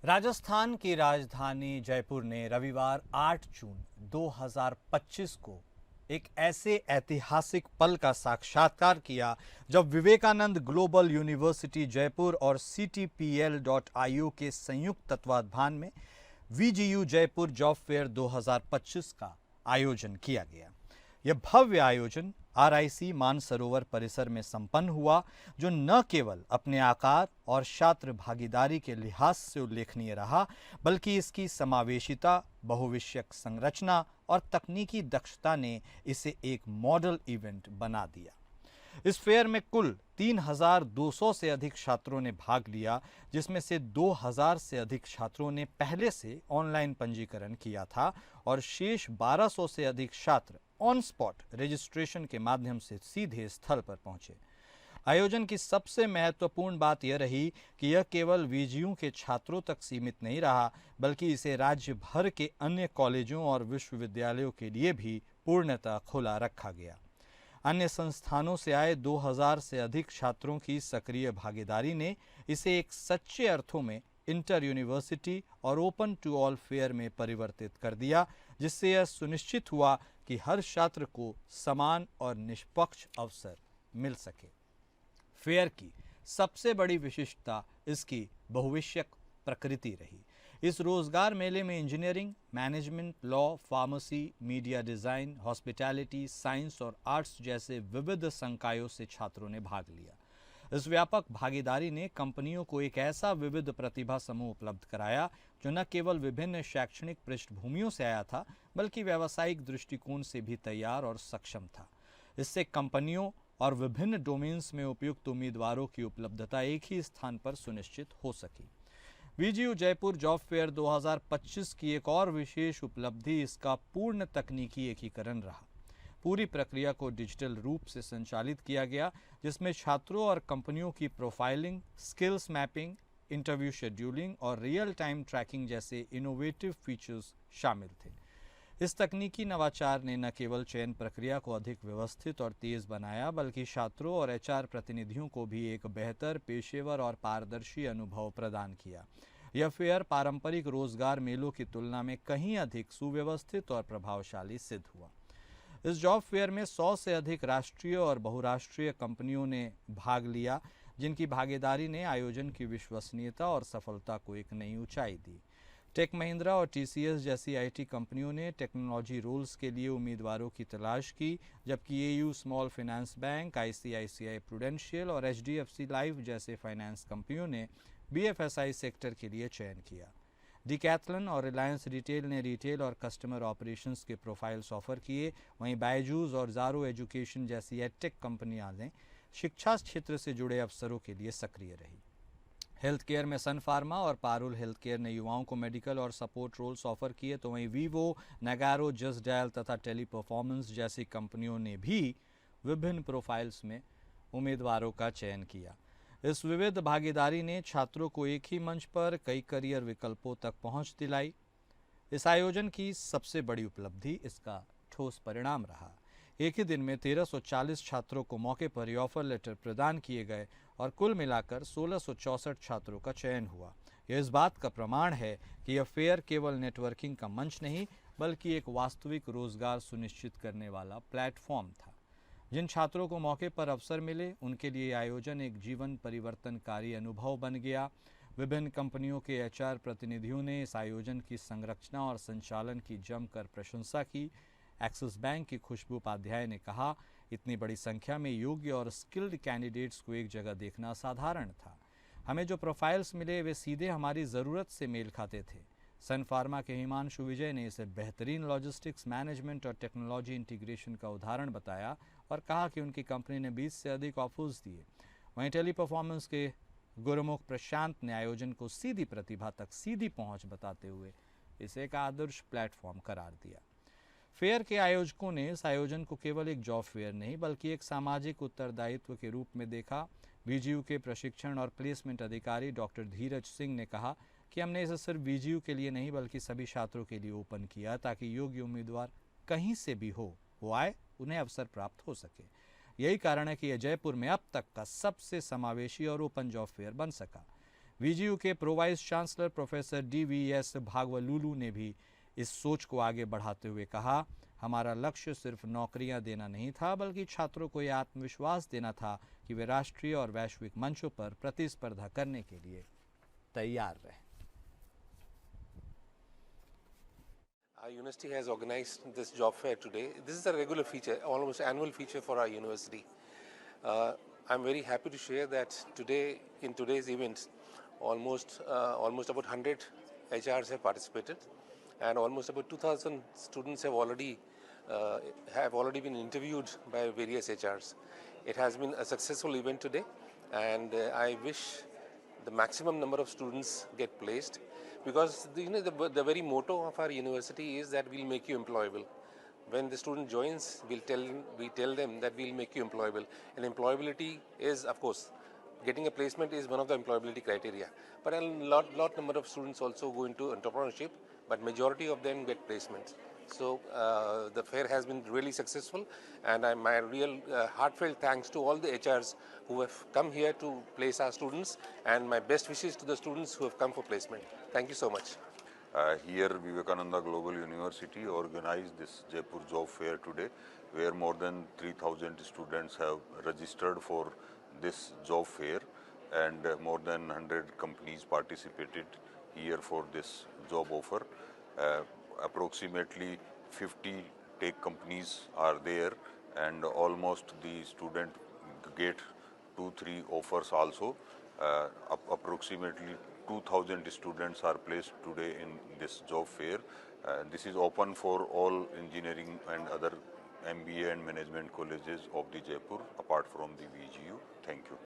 राजस्थान की राजधानी जयपुर ने रविवार 8 जून 2025 को एक ऐसे ऐतिहासिक पल का साक्षात्कार किया जब विवेकानंद ग्लोबल यूनिवर्सिटी जयपुर और CTPL.io के संयुक्त तत्वाधान में VGU जयपुर जॉब फेयर 2025 का आयोजन किया गया। यह भव्य आयोजन RIC मानसरोवर परिसर में संपन्न हुआ, जो न केवल अपने आकार और छात्र भागीदारी के लिहाज से उल्लेखनीय रहा, बल्कि इसकी समावेशिता, बहुविषयक संरचना और तकनीकी दक्षता ने इसे एक मॉडल इवेंट बना दिया। इस फेयर में कुल 3,200 से अधिक छात्रों ने भाग लिया, जिसमें से 2,000 से अधिक छात्रों ने पहले से ऑनलाइन पंजीकरण किया था और शेष 1,200 से अधिक छात्र ऑन स्पॉट रजिस्ट्रेशन के माध्यम से सीधे स्थल पर पहुंचे। आयोजन की सबसे महत्वपूर्ण बात यह रही कि यह केवल VGU के छात्रों तक सीमित नहीं रहा, बल्कि इसे राज्य भर के अन्य कॉलेजों और विश्वविद्यालयों के लिए भी पूर्णतः खुला रखा गया। अन्य संस्थानों से आए 2,000 से अधिक छात्रों की सक्रिय भागीदारी ने इसे एक सच्चे अर्थों में इंटर यूनिवर्सिटी और ओपन टू ऑल फेयर में परिवर्तित कर दिया, जिससे यह सुनिश्चित हुआ कि हर छात्र को समान और निष्पक्ष अवसर मिल सके। फेयर की सबसे बड़ी विशिष्टता इसकी बहुविषयक प्रकृति रही। इस रोजगार मेले में engineering, management, law, pharmacy, media design, hospitality, science और आर्ट्स जैसे विविध संकायों से छात्रों ने भाग लिया। इस व्यापक भागीदारी ने कंपनियों को एक ऐसा विविध प्रतिभा समूह उपलब्ध कराया जो न केवल विभिन्न शैक्षणिक पृष्ठभूमियों से आया था, बल्कि व्यावसायिक दृष्टिकोण से भी तैयार और सक्षम था। इससे कंपनियों और विभिन्न डोमेन्स में उपयुक्त उम्मीदवारों की उपलब्धता एक ही स्थान पर सुनिश्चित हो सकी। VGU जयपुर जॉब फेयर 2025 की एक और विशेष उपलब्धि इसका पूर्ण तकनीकी एकीकरण रहा। पूरी प्रक्रिया को डिजिटल रूप से संचालित किया गया, जिसमें छात्रों और कंपनियों की profiling, skills mapping, interview scheduling और रियल टाइम ट्रैकिंग जैसे इनोवेटिव फीचर्स शामिल थे। इस तकनीकी नवाचार ने न केवल चयन प्रक्रिया को अधिक व्यवस्थित और तेज बनाया, बल्कि छात्रों और HR प्रतिनिधियों को भी एक बेहतर, पेशेवर और पारदर्शी अनुभव प्रदान किया। यह फेयर पारंपरिक रोजगार मेलों की तुलना में कहीं अधिक सुव्यवस्थित और प्रभावशाली सिद्ध हुआ। इस जॉब फेयर में 100 से अधिक राष्ट्रीय और बहुराष्ट्रीय कंपनियों ने भाग लिया, जिनकी भागीदारी ने आयोजन की विश्वसनीयता और सफलता को एक नई ऊंचाई दी। टेक महिंद्रा और TCS जैसी IT कंपनियों ने टेक्नोलॉजी रोल्स के लिए उम्मीदवारों की तलाश की, जबकि AU small finance bank, ICICI prudential और HDFC लाइफ जैसे फाइनेंस कंपनियों ने BFSI सेक्टर के लिए चयन किया। डिकैथलन और रिलायंस रिटेल ने रिटेल और कस्टमर ऑपरेशंस के प्रोफाइल्स ऑफर किए। वहीं बायजूस और ज़ारो एजुकेशन जैसी एडटेक कंपनियां ने शिक्षा क्षेत्र से जुड़े अवसरों के लिए सक्रिय रही। हेल्थ केयर में सन फार्मा और पारुल हेल्थ केयर ने युवाओं को मेडिकल और सपोर्ट रोल्स ऑफर किए, तो वहीं वीवो, नगारो, जस्ट डायल तथा टेली परफॉर्मेंस जैसी कंपनियों ने भी विभिन्न प्रोफाइल्स में उम्मीदवारों का चयन किया। इस विविध भागीदारी ने छात्रों को एक ही मंच पर कई करियर विकल्पों तक पहुंच दिलाई। इस आयोजन की सबसे बड़ी उपलब्धि इसका ठोस परिणाम रहा। एक ही दिन में 1,340 छात्रों को मौके पर ही ऑफर लेटर प्रदान किए गए और कुल मिलाकर 1,664 छात्रों का चयन हुआ। यह इस बात का प्रमाण है कि यह फेयर केवल नेटवर्किंग का मंच नहीं, बल्कि एक वास्तविक रोजगार सुनिश्चित करने वाला प्लेटफॉर्म था। जिन छात्रों को मौके पर अवसर मिले, उनके लिए आयोजन एक जीवन परिवर्तनकारी अनुभव बन गया। विभिन्न कंपनियों के HR प्रतिनिधियों ने इस आयोजन की संरचना और संचालन की जमकर प्रशंसा की। एक्सिस बैंक की खुशबू उपाध्याय ने कहा, इतनी बड़ी संख्या में योग्य और स्किल्ड कैंडिडेट्स को एक जगह देखना असाधारण था। हमें जो प्रोफाइल्स मिले वे सीधे हमारी ज़रूरत से मेल खाते थे। सन फार्मा के हिमांशु विजय ने इसे बेहतरीन लॉजिस्टिक्स मैनेजमेंट और टेक्नोलॉजी इंटीग्रेशन का उदाहरण बताया और कहा कि उनकी कंपनी ने 20 से अधिक ऑफर्स दिए। वहीं टेली परफॉर्मेंस के गुरुमुख प्रशांत ने आयोजन को सीधी प्रतिभा तक सीधी पहुंच बताते हुए इसे एक आदर्श प्लेटफॉर्म करार दिया। फेयर के आयोजकों ने इस आयोजन को केवल एक जॉब फेयर नहीं, बल्कि एक सामाजिक उत्तरदायित्व के रूप में देखा। VGU के प्रशिक्षण और प्लेसमेंट अधिकारी डॉक्टर धीरज सिंह ने कहा कि हमने इसे सिर्फ VGU के लिए नहीं, बल्कि सभी छात्रों के लिए ओपन किया, ताकि योग्य उम्मीदवार कहीं से भी हो वो आए, उन्हें अवसर प्राप्त हो सके। यही कारण है कि यह जयपुर में अब तक का सबसे समावेशी और ओपन जॉब फेयर बन सका। वीजीयू के pro vice chancellor professor DVS भागवलुलु ने भी इस सोच को आगे बढ़ाते हुए कहा, हमारा लक्ष्य सिर्फ नौकरियां देना नहीं था, बल्कि छात्रों को यह आत्मविश्वास देना था कि वे राष्ट्रीय और वैश्विक मंचों पर प्रतिस्पर्धा करने के लिए तैयार रहें। Our university has organized this job fair today. This is a regular feature, almost annual feature for our university. I'm very happy to share that today, in today's event, almost about 100 HRs have participated, and almost about 2,000 students have already been interviewed by various HRs. It has been a successful event today, and I wish the maximum number of students get placed, because the very motto of our university is that we'll make you employable. When the student joins, we tell them that we'll make you employable, and employability is, of course, getting a placement is one of the employability criteria. But a lot number of students also go into entrepreneurship, but majority of them get placements. So the fair has been really successful, and my real heartfelt thanks to all the HRs who have come here to place our students, and my best wishes to the students who have come for placement. Thank you so much. Here Vivekananda Global University organized this Jaipur Job Fair today, where more than 3,000 students have registered for this job fair, and more than 100 companies participated here for this job offer. Approximately 50 tech companies are there, and almost the student get 2-3 offers also. Approximately 2,000 students are placed today in this job fair. This is open for all engineering and other MBA and management colleges of the Jaipur apart from the VGU. Thank you.